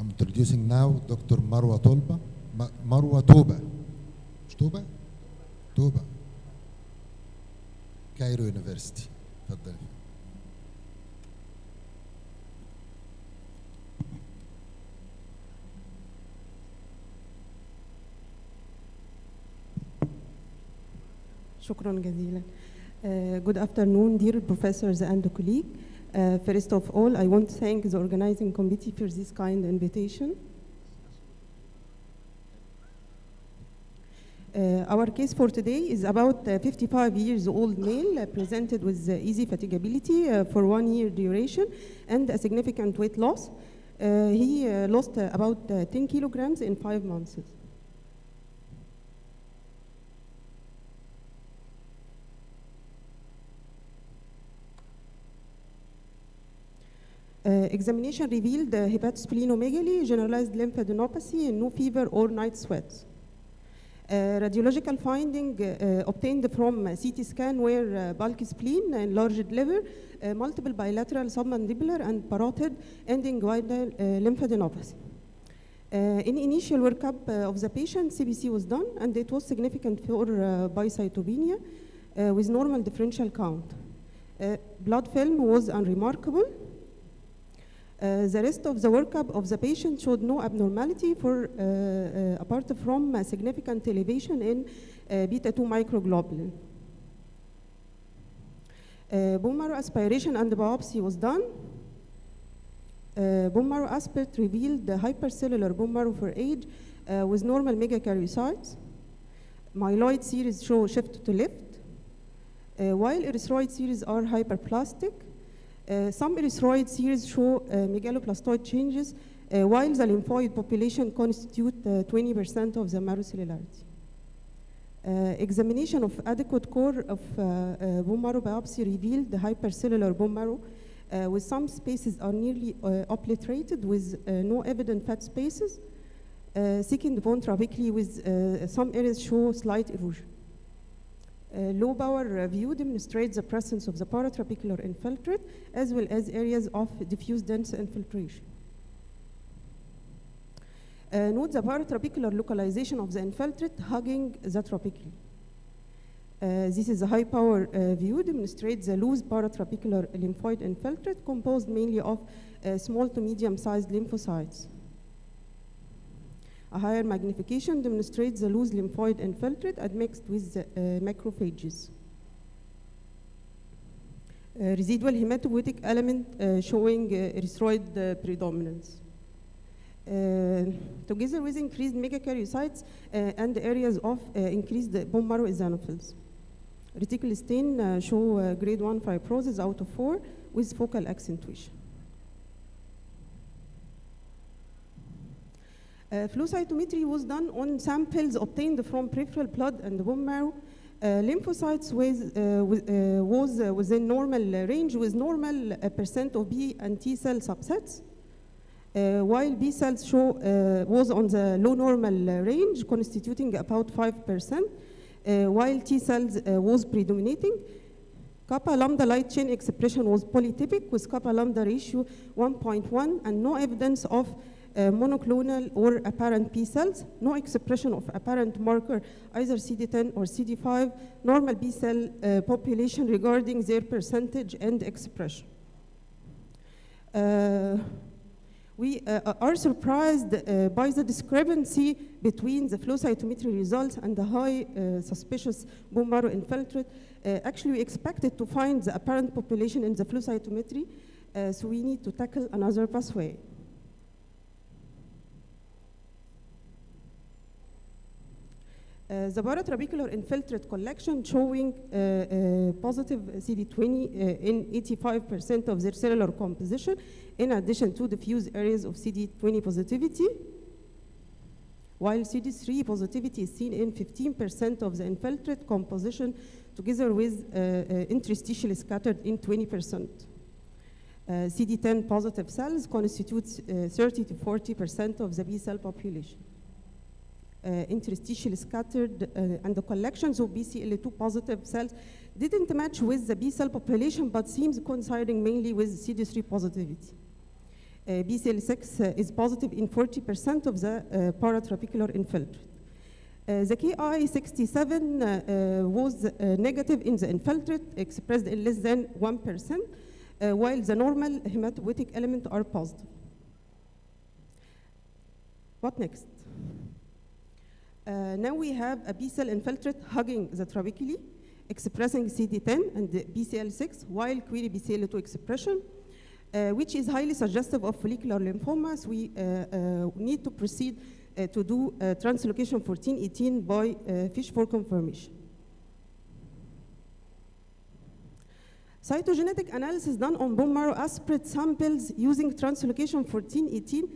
I'm introducing now Dr. Marwa Tolba. Marwa Toba. مش توبة؟ توبة. Cairo University. اتفضل. شكرا جزيلا. Good afternoon, dear professors and colleagues. First of all, I want to thank the organizing committee for this kind invitation. Our case for today is about a 55 years old male presented with easy fatigability for 1 year duration and a significant weight loss. He lost about 10 kilograms in 5 months. Examination revealed hepatosplenomegaly, generalized lymphadenopathy, and no fever or night sweats. Radiological finding obtained from CT scan were bulky spleen, enlarged liver, multiple bilateral submandibular and parotid and inguinal lymphadenopathy. In initial workup of the patient, CBC was done, and it was significant for bicytopenia with normal differential count. Blood film was unremarkable. The rest of the workup of the patient showed no abnormality apart from a significant elevation in beta-2 microglobulin. Bone marrow aspiration and biopsy was done. Bone marrow aspirate revealed the hypercellular bone marrow for age with normal megakaryocytes. Myeloid series show shift to left, while erythroid series are hyperplastic. Some erythroid series show megaloblastoid changes, while the lymphoid population constitute 20% of the marrow cellularity. Examination of adequate core of bone marrow biopsy revealed the hypercellular bone marrow, with some spaces are nearly obliterated with no evident fat spaces. Thickened bone trabeculae with some areas show slight erosion. Low power view demonstrates the presence of the paratrabecular infiltrate as well as areas of diffuse dense infiltration. Note the paratrabecular localization of the infiltrate hugging the trabeculae. This is a high power view demonstrates the loose paratrabecular lymphoid infiltrate composed mainly of small to medium sized lymphocytes. A higher magnification demonstrates the loose lymphoid infiltrate admixed with macrophages. Residual hematopoietic element showing erythroid predominance. Together with increased megakaryocytes and areas of increased bone marrow eosinophils. Reticular stain show grade 1 fibrosis out of 4 with focal accentuation. Flow cytometry was done on samples obtained from peripheral blood and bone marrow. Lymphocytes was within normal range with normal percent of B and T cell subsets, while B cells was on the low normal range, constituting about 5%, while T cells was predominating. Kappa lambda light chain expression was polytypic with kappa lambda ratio 1.1 and no evidence of monoclonal or apparent B cells, no expression of apparent marker either CD10 or CD5, normal B cell population regarding their percentage and expression. We are surprised by the discrepancy between the flow cytometry results and the high suspicious bone marrow infiltrate. Actually, we expected to find the apparent population in the flow cytometry, so we need to tackle another pathway. The paratrabecular infiltrate collection showing positive CD20 in 85% of their cellular composition, in addition to diffuse areas of CD20 positivity, while CD3 positivity is seen in 15% of the infiltrate composition, together with interstitial scattered in 20%. CD10 positive cells constitute 30 to 40% of the B cell population. Interstitial scattered and the collections of BCL2 positive cells didn't match with the B cell population but seems coinciding mainly with CD3 positivity. BCL6 is positive in 40% of the paratrabecular infiltrate. The Ki67 was negative in the infiltrate, expressed in less than 1%, while the normal hematopoietic element are positive. What next? Now we have a B-cell infiltrate hugging the trabeculae, expressing CD10 and BCL6, while query BCL2 expression, which is highly suggestive of follicular lymphoma. So we need to proceed to do translocation 1418 by FISH for confirmation. Cytogenetic analysis done on bone marrow aspirate samples using translocation 1418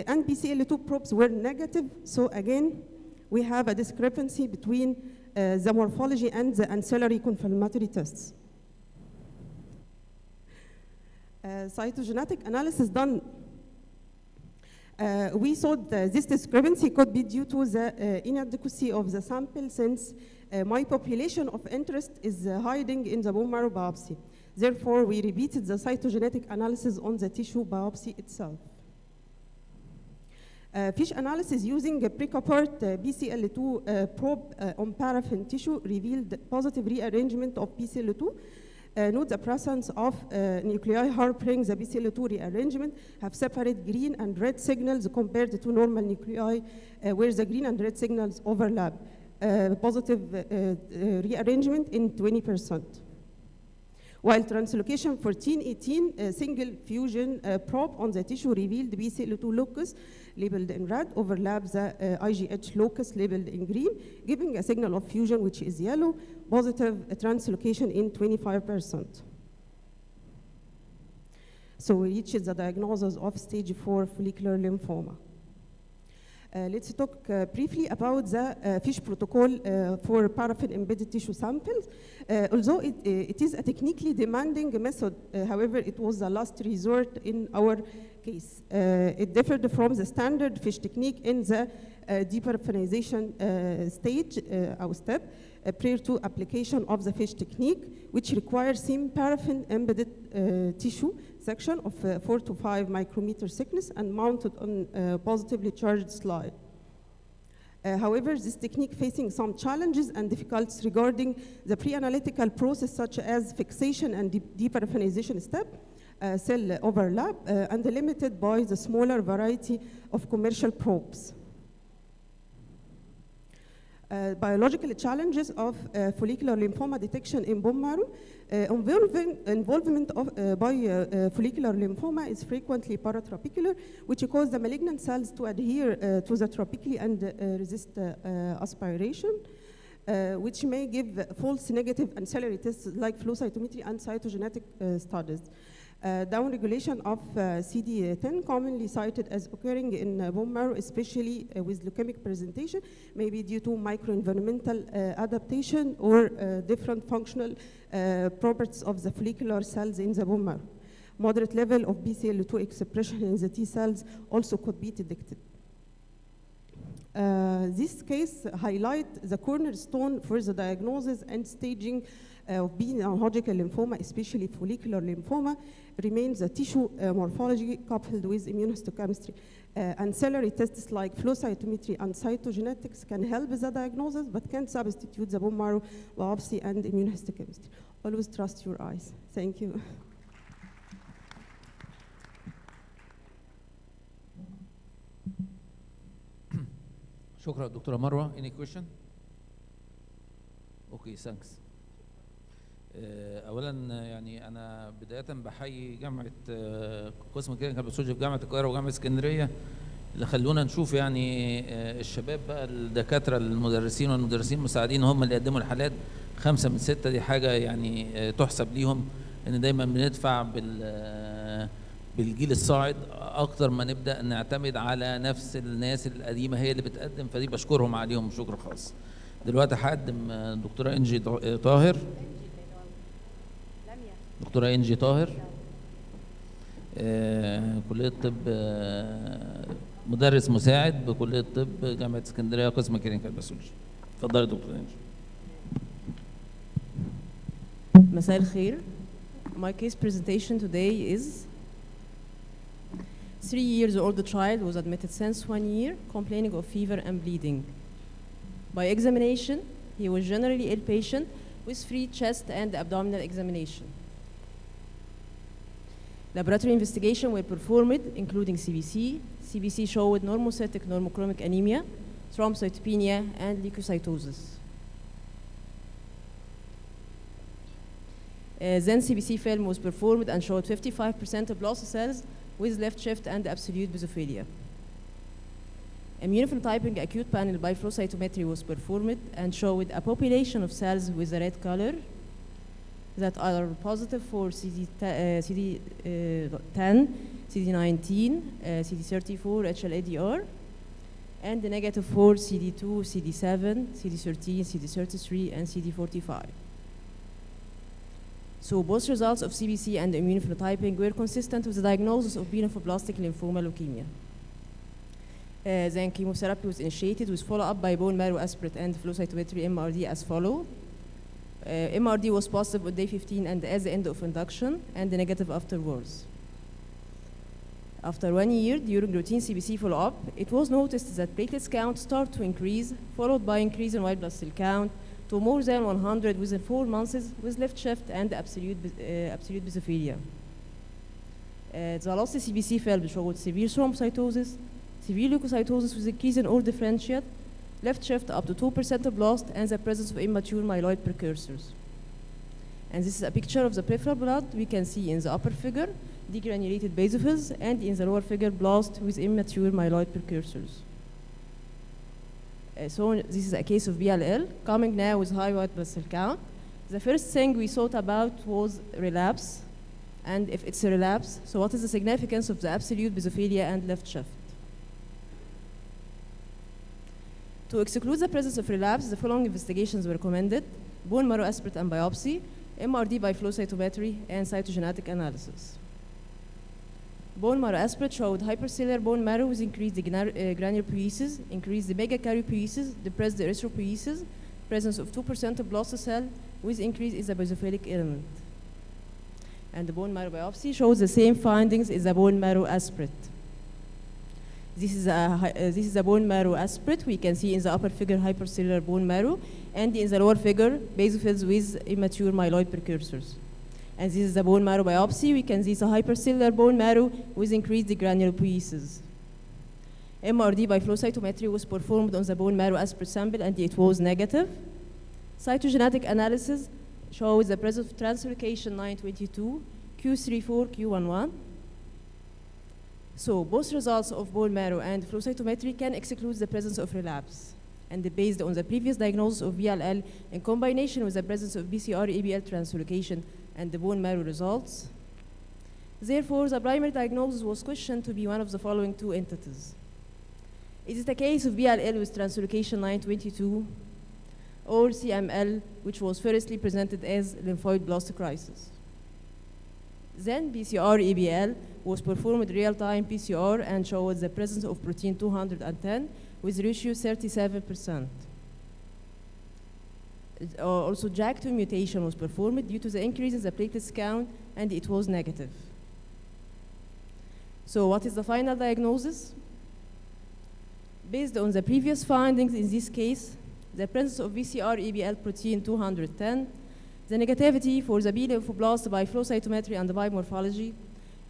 and BCL2 probes were negative. So again, we have a discrepancy between the morphology and the ancillary confirmatory tests. Cytogenetic analysis done, we thought this discrepancy could be due to the inadequacy of the sample, since my population of interest is hiding in the bone marrow biopsy. Therefore, we repeated the cytogenetic analysis on the tissue biopsy itself. FISH analysis using a precapart BCL2 probe on paraffin tissue revealed positive rearrangement of BCL2. Note the presence of nuclei harboring the BCL2 rearrangement have separate green and red signals compared to normal nuclei where the green and red signals overlap. Positive rearrangement in 20%. While translocation 1418 single fusion probe on the tissue revealed BCL2 locus labeled in red overlaps the IGH locus labeled in green, giving a signal of fusion which is yellow, positive translocation in 25%. So we reached the diagnosis of stage 4 follicular lymphoma. Let's talk briefly about the FISH protocol for paraffin-embedded tissue samples. Although it is a technically demanding method, however, it was the last resort in our case. It differed from the standard FISH technique in the deparaffinization stage or step prior to application of the FISH technique, which requires thin paraffin-embedded tissue section of 4 to 5 micrometer thickness and mounted on a positively charged slide. However, this technique facing some challenges and difficulties regarding the pre-analytical process, such as fixation and deparaffinization step, cell overlap, and limited by the smaller variety of commercial probes. Biological challenges of follicular lymphoma detection in bone marrow. Involvement by follicular lymphoma is frequently paratrabecular, which causes the malignant cells to adhere to the trabeculae and resist aspiration, which may give false negative ancillary tests like flow cytometry and cytogenetic studies. Downregulation of CD10, commonly cited as occurring in bone marrow, especially with leukemic presentation, may be due to microenvironmental adaptation or different functional properties of the follicular cells in the bone marrow. Moderate level of BCL2 expression in the T cells also could be detected. This case highlights the cornerstone for the diagnosis and staging of B-non-Hodgkin lymphoma, especially follicular lymphoma, remains the tissue morphology coupled with immunohistochemistry. Ancillary tests like flow cytometry and cytogenetics can help the diagnosis, but can substitute the bone marrow biopsy and immunohistochemistry. Always trust your eyes. Thank you. شكرا دكتورة مروة. Any question? Okay, thanks. اولا يعني انا بدايه بحيي جامعه قسم كلينيكال باثولوجي في جامعه القاهره وجامعه اسكندريه اللي خلونا نشوف يعني الشباب بقى الدكاتره المدرسين والمدرسين المساعدين هم اللي يقدموا الحالات 5 من 6. دي حاجه يعني تحسب ليهم، ان دايما بندفع بالجيل الصاعد اكتر ما نبدا نعتمد على نفس الناس القديمه هي اللي بتقدم، فدي بشكرهم عليهم شكر خاص. دلوقتي هقدم دكتوره انجي طاهر. دكتورة إنجي طاهر، كلية طب، مدرس مساعد بكلية طب جامعة اسكندرية قسم كلينيكال باثولوجي. اتفضلي دكتورة إنجي. مساء الخير. My case presentation today is 3-year-old child was admitted since 1 year, complaining of fever and bleeding. By examination, he was generally ill patient with free chest and abdominal examination. Laboratory investigation were performed, including CBC. CBC showed normocytic normochromic anemia, thrombocytopenia, and leukocytosis. Then CBC film was performed and showed 55% blast cells with left shift and absolute basophilia. Immunophenotyping acute panel by flow cytometry was performed and showed a population of cells with a red color that are positive for CD10, CD19, CD34, HLA-DR, and negative for CD2, CD7, CD13, CD33, and CD45. So both results of CBC and immunophenotyping were consistent with the diagnosis of benophloblastic lymphoma leukemia. Then chemotherapy was initiated with follow-up by bone marrow aspirate and flow cytometry MRD as follows. MRD was positive on day 15 and at the end of induction, and negative afterwards. After 1 year, during routine CBC follow-up, it was noticed that platelets count start to increase, followed by increase in white blood cell count to more than 100 within 4 months with left shift and absolute basophilia. The last CBC film showed severe thrombocytosis, severe leukocytosis with increase in all differentiate, left shift up to 2% blast, and the presence of immature myeloid precursors. And this is a picture of the peripheral blood. We can see in the upper figure degranulated basophils, and in the lower figure blast with immature myeloid precursors. So this is a case of BLL, coming now with high white blood cell count. The first thing we thought about was relapse, and if it's a relapse, so what is the significance of the absolute basophilia and left shift? To exclude the presence of relapse, the following investigations were recommended: bone marrow aspirate and biopsy, MRD by flow cytometry, and cytogenetic analysis. Bone marrow aspirate showed hypercellular bone marrow with increased granular poiesis, increased megakaryopoiesis, depressed erythropoiesis, presence of 2% of blast cell with increase in the basophilic element. And the bone marrow biopsy shows the same findings as the bone marrow aspirate. This is a bone marrow aspirate. We can see in the upper figure hypercellular bone marrow, and in the lower figure basophils with immature myeloid precursors. And this is the bone marrow biopsy. We can see the hypercellular bone marrow with increased granular poiesis. MRD by flow cytometry was performed on the bone marrow aspirate sample, and it was negative. Cytogenetic analysis shows the presence of translocation 922, Q34, Q11. So both results of bone marrow and flow cytometry can exclude the presence of relapse. And based on the previous diagnosis of VLL in combination with the presence of BCR-ABL translocation and the bone marrow results, therefore the primary diagnosis was questioned to be one of the following two entities. Is it a case of VLL with translocation 922 or CML, which was firstly presented as lymphoid blast crisis? Then BCR-ABL was performed real-time PCR and showed the presence of protein 210 with ratio 37%. Also, JAK2 mutation was performed due to the increase in the platelets count, and it was negative. So what is the final diagnosis? Based on the previous findings in this case, the presence of BCR-ABL protein 210, the negativity for the B lymphoblast by flow cytometry and by morphology,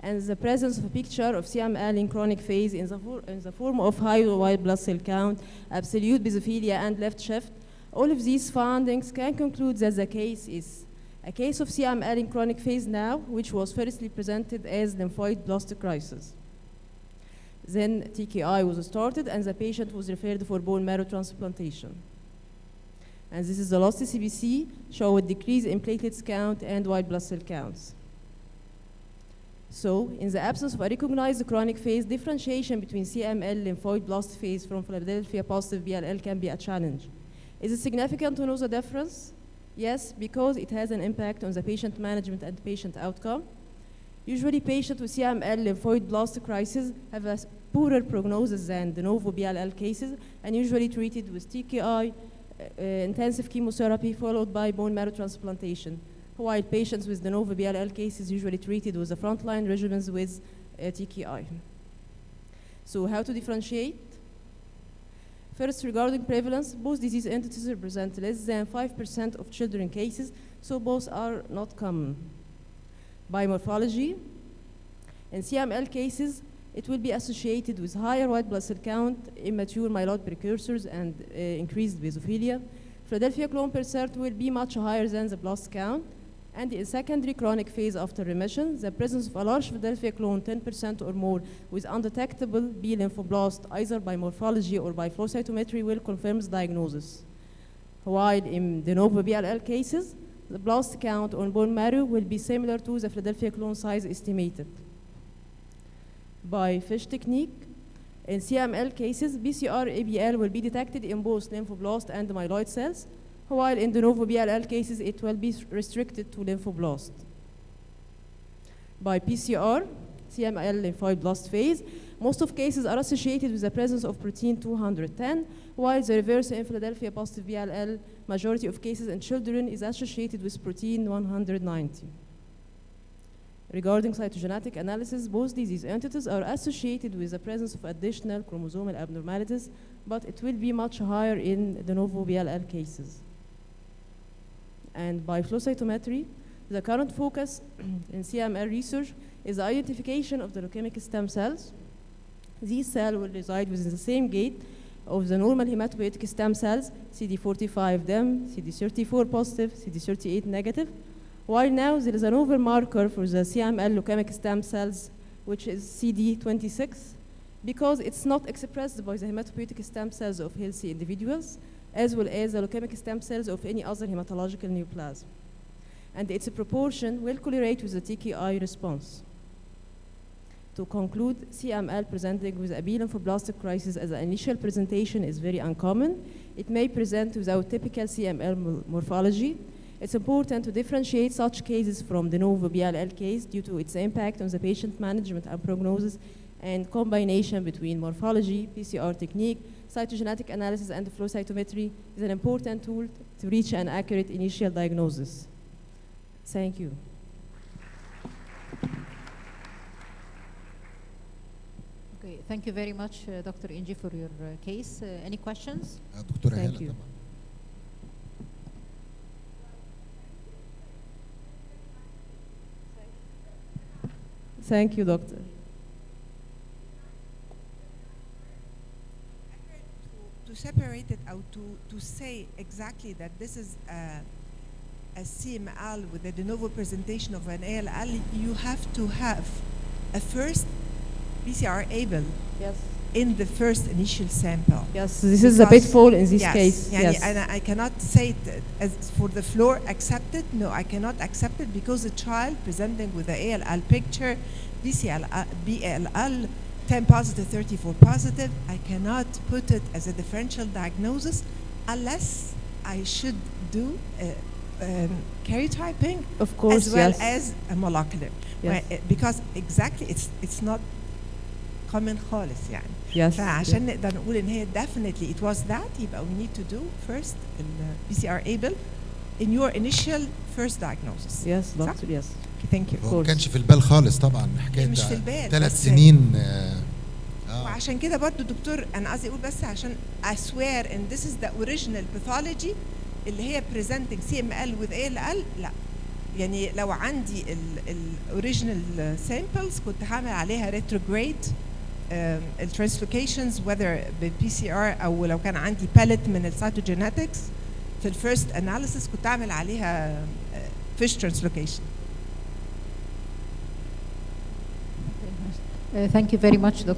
and the presence of a picture of CML in chronic phase in the form of high white blood cell count, absolute basophilia, and left shift, all of these findings can conclude that the case is a case of CML in chronic phase now, which was firstly presented as lymphoid blast crisis. Then TKI was started, and the patient was referred for bone marrow transplantation. And this is the last CBC, showed decrease in platelets count and white blood cell counts. So, in the absence of a recognized chronic phase, differentiation between CML lymphoid blast phase from Philadelphia positive BLL can be a challenge. Is it significant to know the difference? Yes, because it has an impact on the patient management and patient outcome. Usually, patients with CML lymphoid blast crisis have a poorer prognosis than de novo BLL cases, and usually treated with TKI, intensive chemotherapy followed by bone marrow transplantation, while patients with de novo BLL cases usually treated with the frontline regimens with TKI. So how to differentiate? First, regarding prevalence, both disease entities represent less than 5% of children cases, so both are not common. By morphology, in CML cases, it will be associated with higher white blood cell count, immature myeloid precursors, and increased basophilia. Philadelphia clone % will be much higher than the blast count. And in secondary chronic phase after remission, the presence of a large Philadelphia clone 10% or more with undetectable B lymphoblast, either by morphology or by flow cytometry, will confirm the diagnosis. While in de novo BLL cases, the blast count on bone marrow will be similar to the Philadelphia clone size estimated. By FISH technique, in CML cases, BCR-ABL will be detected in both lymphoblast and myeloid cells, while in de novo BLL cases, it will be restricted to lymphoblast. By PCR, CML lymphoid blast phase, most of cases are associated with the presence of protein 210, while the reverse in Philadelphia positive BLL, majority of cases in children is associated with protein 190. Regarding cytogenetic analysis, both disease entities are associated with the presence of additional chromosomal abnormalities, but it will be much higher in de novo BLL cases. And by flow cytometry, the current focus in CML research is the identification of the leukemic stem cells. These cells will reside within the same gate of the normal hematopoietic stem cells, CD45-DEM, CD34 positive, CD38 negative, while now there is an overmarker for the CML leukemic stem cells, which is CD26, because it's not expressed by the hematopoietic stem cells of healthy individuals, as well as the leukemic stem cells of any other hematological neoplasm. And its proportion will correlate with the TKI response. To conclude, CML presenting with a B lymphoblastic crisis as an initial presentation is very uncommon. It may present without typical CML morphology. It's important to differentiate such cases from de novo BLL case due to its impact on the patient management and prognosis, and combination between morphology, PCR technique, cytogenetic analysis, and flow cytometry is an important tool to reach an accurate initial diagnosis. Thank you. Okay, thank you very much, Dr. Engy, for your case. Any questions? دكتورة Thank هالة you. طبعا. Thank you, doctor. To separate it out, to say exactly that this is a CML with a de novo presentation of an ALL, you have to have a first PCR able Yes. in the first initial sample. Yes, this is a pitfall in this yes, case. يعني Yes. and I cannot say it as for the floor accepted. No, I cannot accept it because the child presenting with the ALL picture, BLL, 10 positive, 34 positive, I cannot put it as a differential diagnosis unless I should do karyotyping Of course, as well yes. as a molecular. Yes. Because exactly it's not common خالص يعني. Yes. فعشان نقدر نقول ان هي definitely it was that, يبقى we need to do first PCR able in your initial first diagnosis. Yes, صح؟ doctor, yes. Okay, thank you. هو ما كانش في البال خالص طبعا حكايه مش في البال، 3 بس- سنين وعشان كده برضو دكتور انا قصدي اقول بس عشان I swear and this is the original pathology اللي هي presenting CML with ALL. لا يعني لو عندي الاوريجينال samples كنت هعمل عليها retrograde الترانسلوكيشنز whether بالPCR او لو كان عندي palette من السيتوجينetics في الفيرست اناليسيس كنت اعمل عليها fish translocation. Thank you very much, Dr.